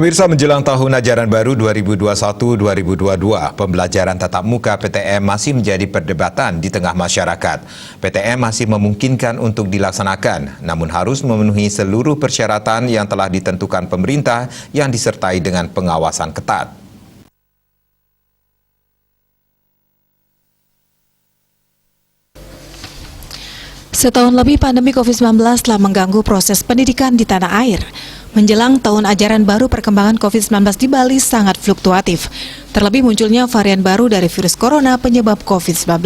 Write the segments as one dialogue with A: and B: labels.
A: Pemirsa, menjelang tahun ajaran baru 2021-2022, pembelajaran tatap muka PTM masih menjadi perdebatan di tengah masyarakat. PTM masih memungkinkan untuk dilaksanakan, namun harus memenuhi seluruh persyaratan yang telah ditentukan pemerintah yang disertai dengan pengawasan ketat.
B: Setahun lebih pandemi COVID-19 telah mengganggu proses pendidikan di tanah air. Menjelang tahun ajaran baru, perkembangan COVID-19 di Bali sangat fluktuatif. Terlebih munculnya varian baru dari virus corona penyebab COVID-19.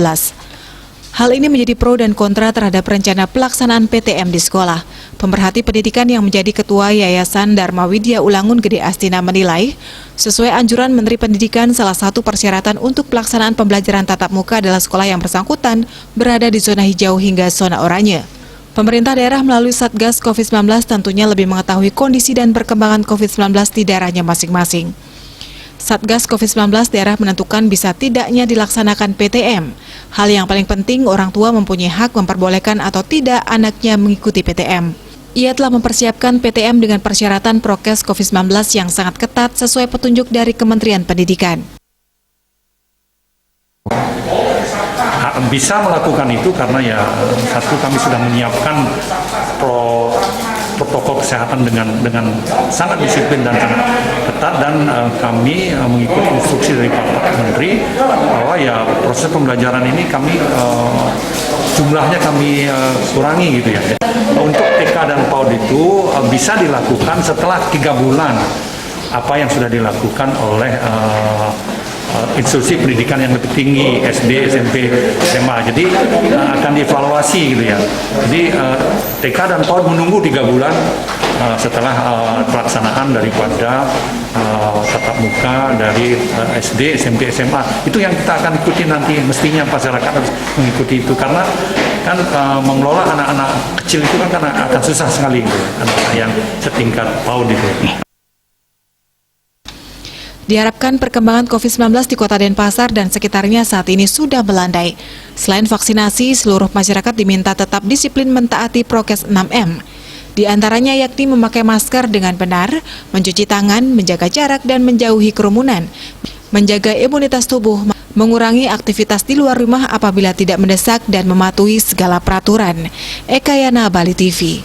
B: Hal ini menjadi pro dan kontra terhadap rencana pelaksanaan PTM di sekolah. Pemerhati pendidikan yang menjadi Ketua Yayasan Dharma Widya Ulangun Gede Astina menilai, sesuai anjuran Menteri Pendidikan, salah satu persyaratan untuk pelaksanaan pembelajaran tatap muka adalah sekolah yang bersangkutan berada di zona hijau hingga zona oranye. Pemerintah daerah melalui Satgas COVID-19 tentunya lebih mengetahui kondisi dan perkembangan COVID-19 di daerahnya masing-masing. Satgas COVID-19 daerah menentukan bisa tidaknya dilaksanakan PTM. Hal yang paling penting, orang tua mempunyai hak memperbolehkan atau tidak anaknya mengikuti PTM. Ia telah mempersiapkan PTM dengan persyaratan prokes COVID-19 yang sangat ketat sesuai petunjuk dari Kementerian Pendidikan.
C: Bisa melakukan itu karena ya satu, kami sudah menyiapkan protokol kesehatan dengan sangat disiplin dan sangat ketat, dan kami mengikuti instruksi dari Pak Menteri bahwa ya proses pembelajaran ini jumlahnya kami kurangi gitu ya. Untuk TK dan PAUD itu bisa dilakukan setelah 3 bulan apa yang sudah dilakukan oleh institusi pendidikan yang lebih tinggi, SD, SMP, SMA. Jadi akan dievaluasi gitu ya. Jadi TK dan PAUD menunggu 3 bulan setelah pelaksanaan daripada tatap muka dari SD, SMP, SMA. Itu yang kita akan ikuti nanti. Mestinya masyarakat harus mengikuti itu, karena kan mengelola anak-anak kecil itu kan akan susah sekali gitu, anak-anak yang setingkat PAUD itu.
B: Diharapkan perkembangan COVID-19 di Kota Denpasar dan sekitarnya saat ini sudah melandai. Selain vaksinasi, seluruh masyarakat diminta tetap disiplin mentaati prokes 6M. Di antaranya yakni memakai masker dengan benar, mencuci tangan, menjaga jarak dan menjauhi kerumunan, menjaga imunitas tubuh, mengurangi aktivitas di luar rumah apabila tidak mendesak dan mematuhi segala peraturan. Eka Yana, Bali TV.